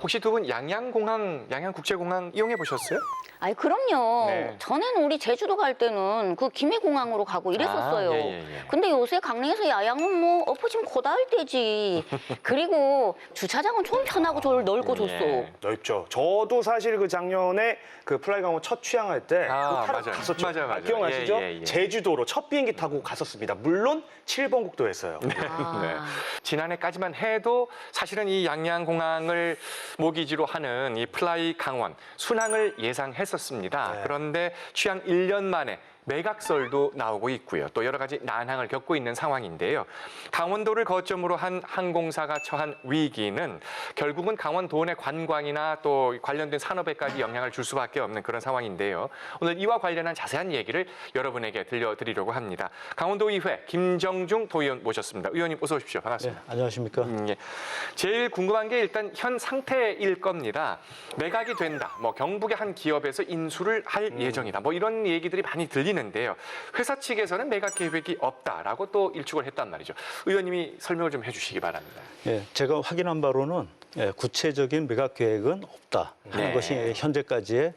혹시 두 분 양양공항, 양양국제공항 이용해 보셨어요? 아이 그럼요. 네. 전에는 우리 제주도 갈 때는 그 김해공항으로 가고 이랬었어요. 예. 근데 요새 강릉에서 야양은 뭐 엎어지면 고다할 때지. 그리고 주차장은 좀 편하고 넓고 좋소. 예. 넓죠. 저도 사실 그 작년에 그 플라이 강원 첫 취항할 때 아, 그 타러 맞아요. 갔었죠. 맞아요. 기억나시죠? 예. 제주도로 첫 비행기 타고 갔었습니다. 물론 7번 국도였어요. 아. 네. 지난해까지만 해도 사실은 이 양양공항을 모기지로 하는 이 플라이 강원 순항을 예상했었습니다. 네. 그런데 취항 1년 만에 매각설도 나오고 있고요. 또 여러 가지 난항을 겪고 있는 상황인데요. 강원도를 거점으로 한 항공사가 처한 위기는 결국은 강원도 내 관광이나 또 관련된 산업에까지 영향을 줄 수밖에 없는 그런 상황인데요. 오늘 이와 관련한 자세한 얘기를 여러분에게 들려드리려고 합니다. 강원도의회 김정중 도의원 모셨습니다. 의원님 어서 오십시오. 반갑습니다. 네, 안녕하십니까? 예. 제일 궁금한 게 일단 현 상태일 겁니다. 매각이 된다. 뭐 경북의 한 기업에서 인수를 할 예정이다. 뭐 이런 얘기들이 많이 들리는데요. 회사 측에서는 매각 계획이 없다라고 또 일축을 했단 말이죠. 의원님이 설명을 좀 해주시기 바랍니다. 예, 제가 확인한 바로는 구체적인 매각 계획은 없다 하는 네. 것이 현재까지의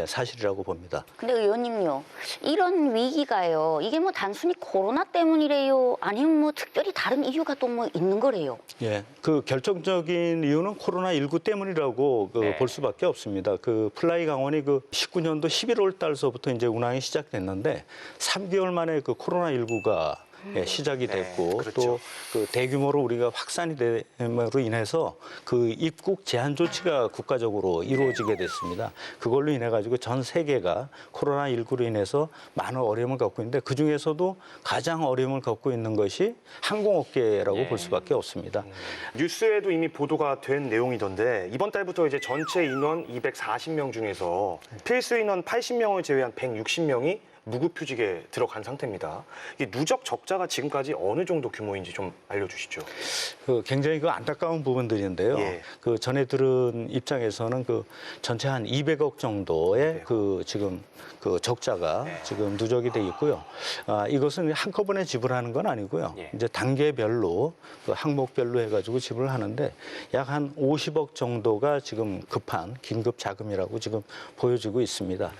사실이라고 봅니다. 근데 의원님요, 이런 위기가요, 이게 뭐 단순히 코로나 때문이래요? 아니면 뭐 특별히 다른 이유가 또 뭐 있는 거래요? 예, 그 결정적인 이유는 코로나19 때문이라고 네. 볼 수밖에 없습니다. 그 플라이 강원이 그 19년도 11월 달서부터 이제 운항이 시작됐는데 3개월 만에 그 코로나19가 시작이 됐고 그렇죠. 또 그 대규모로 우리가 확산이 됨으로 인해서 그 입국 제한 조치가 국가적으로 이루어지게 됐습니다. 그걸로 인해 가지고 전 세계가 코로나19로 인해서 많은 어려움을 겪고 있는데 그 중에서도 가장 어려움을 겪고 있는 것이 항공업계라고 볼 수밖에 없습니다. 뉴스에도 이미 보도가 된 내용이던데 이번 달부터 이제 전체 인원 240명 중에서 필수 인원 80명을 제외한 160명이 무급휴직에 들어간 상태입니다. 이 누적 적자가 지금까지 어느 정도 규모인지 좀 알려주시죠. 그 굉장히 그 안타까운 부분들인데요. 예. 그 전에 들은 입장에서는 그 전체 한 200억 정도의 200억. 그 지금 그 적자가 네. 지금 누적이 돼 있고요. 이것은 한꺼번에 지불하는 건 아니고요. 예. 이제 단계별로 그 항목별로 해가지고 지불을 하는데 약 한 50억 정도가 지금 급한 긴급 자금이라고 지금 보여지고 있습니다.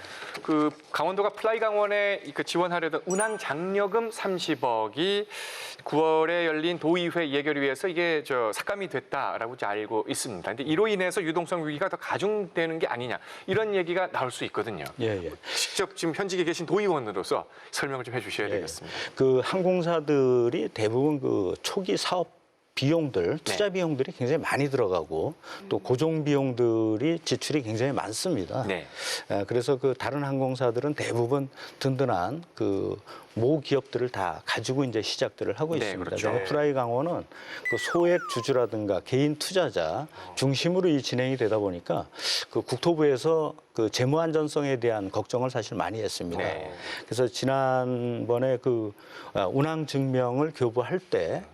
그 강원도가 플라이 강원에 그 지원하려던 운항 장려금 30억이 9월에 열린 도의회 예결위에서 이게 삭감이 됐다라고 이제 알고 있습니다. 근데 이로 인해서 유동성 위기가 더 가중되는 게 아니냐 이런 얘기가 나올 수 있거든요. 예. 직접 지금 현직에 계신 도의원으로서 설명을 좀 해주셔야 되겠습니다. 그 항공사들이 대부분 그 초기 사업 비용들, 투자 비용들이 굉장히 많이 들어가고 또 고정 비용들이 지출이 굉장히 많습니다. 네. 그래서 그 다른 항공사들은 대부분 든든한 그 모 기업들을 다 가지고 이제 시작들을 하고 네, 있습니다. 그렇죠. 그래서 플라이 강원은 그 소액 주주라든가 개인 투자자 중심으로 이 진행이 되다 보니까 그 국토부에서 그 재무 안전성에 대한 걱정을 사실 많이 했습니다. 네. 그래서 지난번에 그 운항 증명을 교부할 때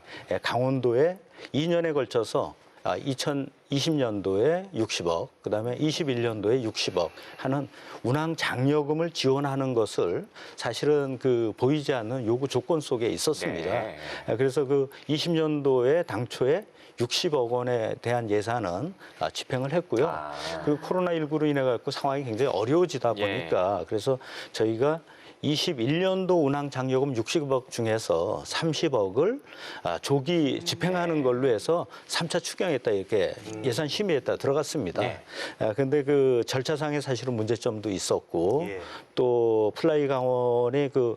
강원도에 2년에 걸쳐서 2020년도에 60억, 그다음에 21년도에 60억 하는 운항 장려금을 지원하는 것을 사실은 그 보이지 않는 요구 조건 속에 있었습니다. 네. 그래서 그 20년도에 당초에 60억 원에 대한 예산은 집행을 했고요. 그 코로나19로 인해 갖고 상황이 굉장히 어려워지다 보니까 그래서 저희가 21년도 운항 장려금 60억 중에서 30억을 조기 집행하는 걸로 해서 3차 추경했다 이렇게 예산 심의했다 들어갔습니다. 그런데 그 절차상에 사실은 문제점도 있었고 예. 또 플라이 강원의 그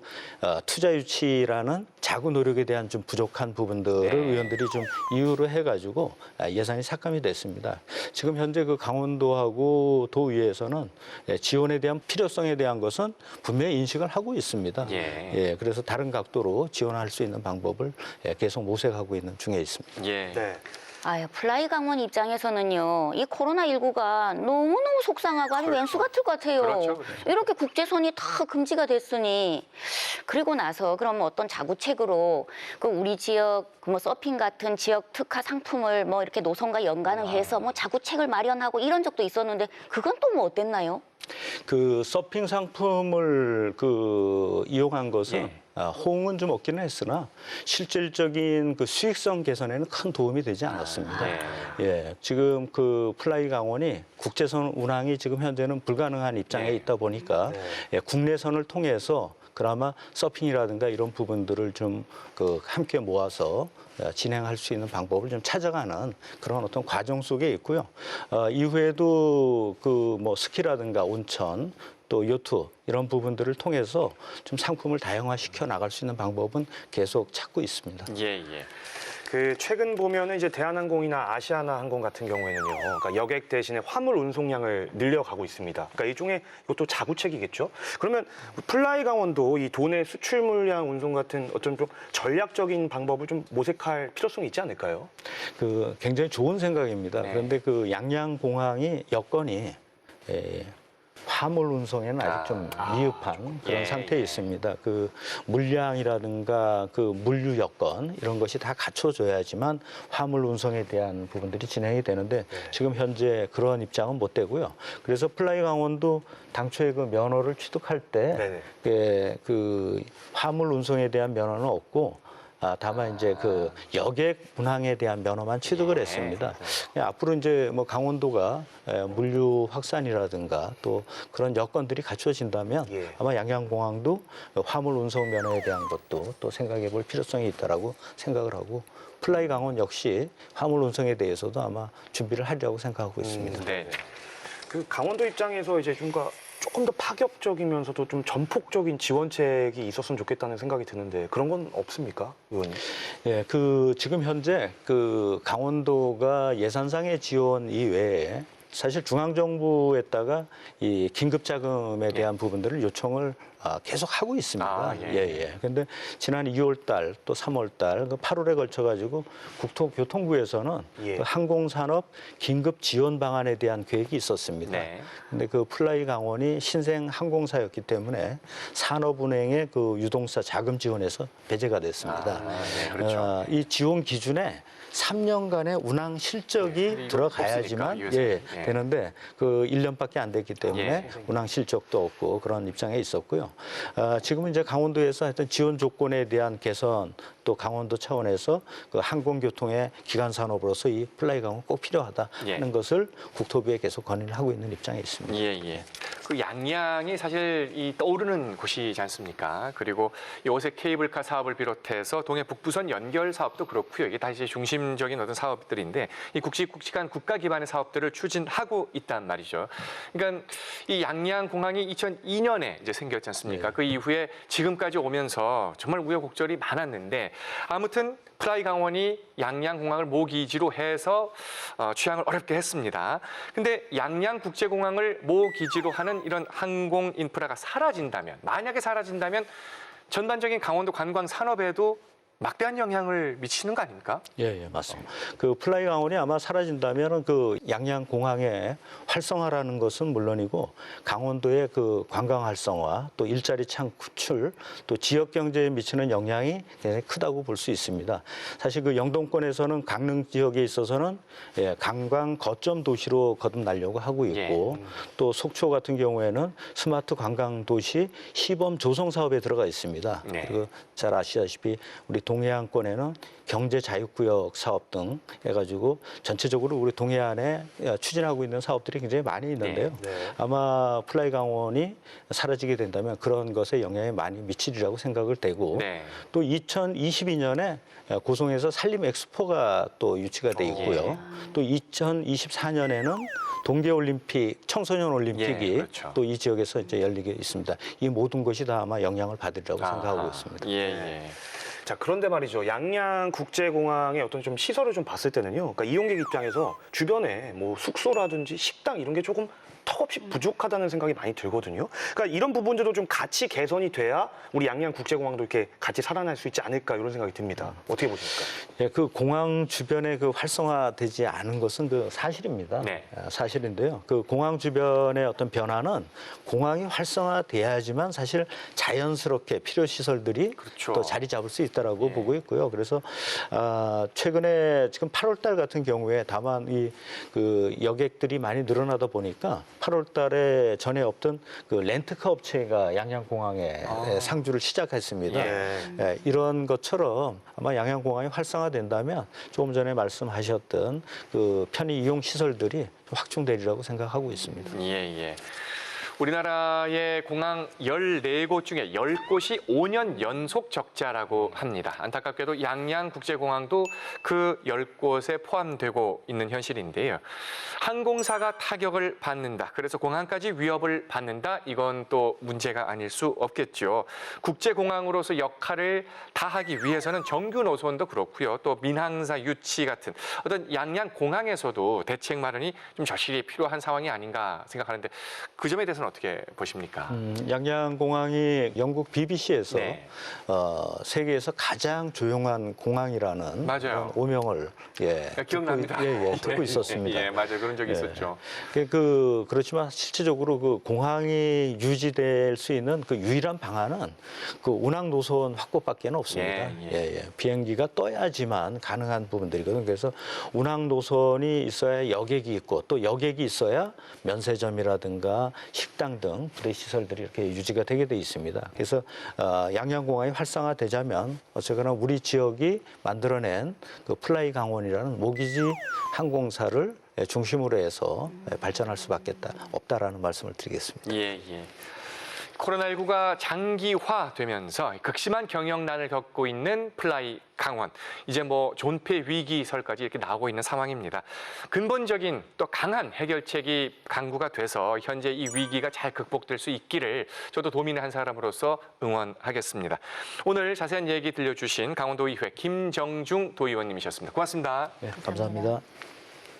투자 유치라는 자구 노력에 대한 좀 부족한 부분들을 의원들이 좀 이유로 해가지고 예산이 삭감이 됐습니다. 지금 현재 그 강원도하고 도의회에서는 지원에 대한 필요성에 대한 것은 분명히 인식을 하고 있습니다. 그래서 다른 각도로 지원할 수 있는 방법을 계속 모색하고 있는 중에 있습니다. 네. 아유, 플라이 강원 입장에서는요, 이 코로나19가 너무너무 속상하고 아주 왼수 같을 것 같아요. 그렇죠. 이렇게 국제선이 다 금지가 됐으니. 그리고 나서 그럼 어떤 자구책으로 그 우리 지역 그 뭐 서핑 같은 지역 특화 상품을 뭐 이렇게 노선과 연관을 해서 뭐 자구책을 마련하고 이런 적도 있었는데 그건 또 뭐 어땠나요? 그 서핑 상품을 그 이용한 것은 호응은 좀 없기는 했으나 실질적인 그 수익성 개선에는 큰 도움이 되지 않았습니다. 예, 지금 그 플라이 강원이 국제선 운항이 지금 현재는 불가능한 입장에 있다 보니까 예, 국내선을 통해서 그나마 서핑이라든가 이런 부분들을 좀 그 함께 모아서 진행할 수 있는 방법을 좀 찾아가는 그런 어떤 과정 속에 있고요. 이후에도 그 뭐 스키라든가 온천 또 요트 이런 부분들을 통해서 좀 상품을 다양화시켜 나갈 수 있는 방법은 계속 찾고 있습니다. 예, 예. 그 최근 보면은 이제 대한항공이나 아시아나항공 같은 경우에는요, 그러니까 여객 대신에 화물 운송량을 늘려가고 있습니다. 그러니까 일종의 이것도 자구책이겠죠. 그러면 플라이 강원도 이 도내 수출 물량 운송 같은 어떤 좀 전략적인 방법을 좀 모색할 필요성이 있지 않을까요? 그 굉장히 좋은 생각입니다. 네. 그런데 그 양양공항이 여건이 화물 운송에는 아직 좀 미흡한 그런 예, 상태에 예. 있습니다. 그 물량이라든가 그 물류 여건 이런 것이 다 갖춰져야지만 화물 운송에 대한 부분들이 진행이 되는데 지금 현재 그런 입장은 못 되고요. 그래서 플라이 강원도 당초에 그 면허를 취득할 때 그 화물 운송에 대한 면허는 없고 다만 이제 그 여객 운항에 대한 면허만 취득을 했습니다. 앞으로 이제 뭐 강원도가 물류 확산이라든가 또 그런 여건들이 갖춰진다면 아마 양양공항도 화물 운송 면허에 대한 것도 또 생각해 볼 필요성이 있다라고 생각을 하고 플라이 강원 역시 화물 운송에 대해서도 아마 준비를 하려고 생각하고 있습니다. 네. 그 강원도 입장에서 이제 조금 더 파격적이면서도 좀 전폭적인 지원책이 있었으면 좋겠다는 생각이 드는데 그런 건 없습니까, 의원님? 예, 그 지금 현재 그 강원도가 예산상의 지원 이외에 사실 중앙정부에다가 이 긴급자금에 대한 부분들을 요청을 계속 하고 있습니다. 예. 근데 지난 2월 달 또 3월 달, 그 8월에 걸쳐 가지고 국토교통부에서는 그 항공산업 긴급 지원 방안에 대한 계획이 있었습니다. 근데 그 플라이 강원이 신생 항공사였기 때문에 산업은행의 그 유동사 자금 지원에서 배제가 됐습니다. 그렇죠. 이 지원 기준에 3년간의 운항 실적이 들어가야지만 되는데 그 1년밖에 안 됐기 때문에 운항 실적도 없고 그런 입장에 있었고요. 지금은 이제 강원도에서 하여튼 지원 조건에 대한 개선 또 강원도 차원에서 그 항공교통의 기간 산업으로서 이 플라이 강원 꼭 필요하다 하는 것을 국토부에 계속 건의를 하고 있는 입장에 있습니다. 예. 그 양양이 사실 이 떠오르는 곳이지 않습니까? 그리고 이 오색 케이블카 사업을 비롯해서 동해 북부선 연결 사업도 그렇고요. 이게 다 이제 중심적인 어떤 사업들인데 이 굵직굵직한 국가 기반의 사업들을 추진하고 있단 말이죠. 그러니까 이 양양 공항이 2002년에 이제 생겼지 않습니까? 그 이후에 지금까지 오면서 정말 우여곡절이 많았는데 아무튼 플라이 강원이 양양 공항을 모기지로 해서 취항을 어렵게 했습니다. 근데 양양 국제공항을 모기지로 하는 이런 항공 인프라가 만약에 사라진다면 전반적인 강원도 관광 산업에도 막대한 영향을 미치는 거 아닙니까? 예, 맞습니다. 그 플라이 강원이 아마 사라진다면 그 양양 공항의 활성화라는 것은 물론이고 강원도의 그 관광 활성화 또 일자리 창출 또 지역 경제에 미치는 영향이 굉장히 크다고 볼 수 있습니다. 사실 그 영동권에서는 강릉 지역에 있어서는 관광 거점 도시로 거듭나려고 하고 있고 또 속초 같은 경우에는 스마트 관광 도시 시범 조성 사업에 들어가 있습니다. 그리고 잘 아시다시피 우리 동해안권에는 경제자유구역 사업 등 해가지고 전체적으로 우리 동해안에 추진하고 있는 사업들이 굉장히 많이 있는데요. 아마 플라이 강원이 사라지게 된다면 그런 것에 영향이 많이 미치리라고 생각을 되고 또 2022년에 고성에서 산림 엑스포가 또 유치가 돼 있고요. 또 2024년에는 동계올림픽, 청소년 올림픽이 또 이 지역에서 이제 열리게 있습니다. 이 모든 것이 다 아마 영향을 받으리라고 생각하고 있습니다. 자, 그런데 말이죠. 양양 국제공항의 어떤 좀 시설을 좀 봤을 때는요. 그러니까 이용객 입장에서 주변에 뭐 숙소라든지 식당 이런 게 조금 턱없이 부족하다는 생각이 많이 들거든요. 그러니까 이런 부분들도 좀 같이 개선이 돼야 우리 양양 국제공항도 이렇게 같이 살아날 수 있지 않을까 이런 생각이 듭니다. 어떻게 보십니까? 그 공항 주변에 그 활성화되지 않은 것은 그 사실입니다. 사실인데요. 그 공항 주변의 어떤 변화는 공항이 활성화돼야지만 사실 자연스럽게 필요 시설들이 또 자리 잡을 수 있다라고 보고 있고요. 그래서 최근에 지금 8월 달 같은 경우에 다만 이 그 여객들이 많이 늘어나다 보니까 8월 달에 전에 없던 그 렌트카 업체가 양양공항에 상주를 시작했습니다. 예. 이런 것처럼 아마 양양공항이 활성화된다면 조금 전에 말씀하셨던 그 편의 이용 시설들이 확충되리라고 생각하고 있습니다. 예, 예. 우리나라의 공항 14곳 중에 10곳이 5년 연속 적자라고 합니다. 안타깝게도 양양국제공항도 그 10곳에 포함되고 있는 현실인데요. 항공사가 타격을 받는다. 그래서 공항까지 위협을 받는다. 이건 또 문제가 아닐 수 없겠죠. 국제공항으로서 역할을 다하기 위해서는 정규 노선도 그렇고요. 또 민항사 유치 같은 어떤 양양공항에서도 대책 마련이 좀 절실히 필요한 상황이 아닌가 생각하는데 그 점에 대해서는 어떻게 보십니까? 양양공항이 영국 BBC에서 네. 세계에서 가장 조용한 공항이라는 맞아요. 그런 오명을 기억납니다. 듣고 있었습니다. 예, 맞아요. 그런 적이 예. 있었죠. 그렇지만 실질적으로 그 공항이 유지될 수 있는 그 유일한 방안은 그 운항 노선 확보밖에는 없습니다. 비행기가 떠야지만 가능한 부분들이거든요. 그래서 운항 노선이 있어야 여객이 있고 또 여객이 있어야 면세점이라든가 식당 등 부대 시설들이 이렇게 유지가 되게 돼 있습니다. 그래서 양양공항이 활성화되자면 어쨌거나 우리 지역이 만들어낸 그 플라이 강원이라는 모기지 항공사를 중심으로 해서 발전할 수밖에 없다라는 말씀을 드리겠습니다. 예, 예. 코로나19가 장기화되면서 극심한 경영난을 겪고 있는 플라이 강원. 이제 뭐 존폐 위기설까지 이렇게 나오고 있는 상황입니다. 근본적인 또 강한 해결책이 강구가 돼서 현재 이 위기가 잘 극복될 수 있기를 저도 도민의 한 사람으로서 응원하겠습니다. 오늘 자세한 얘기 들려주신 강원도의회 김정중 도의원님이셨습니다. 고맙습니다. 네, 감사합니다.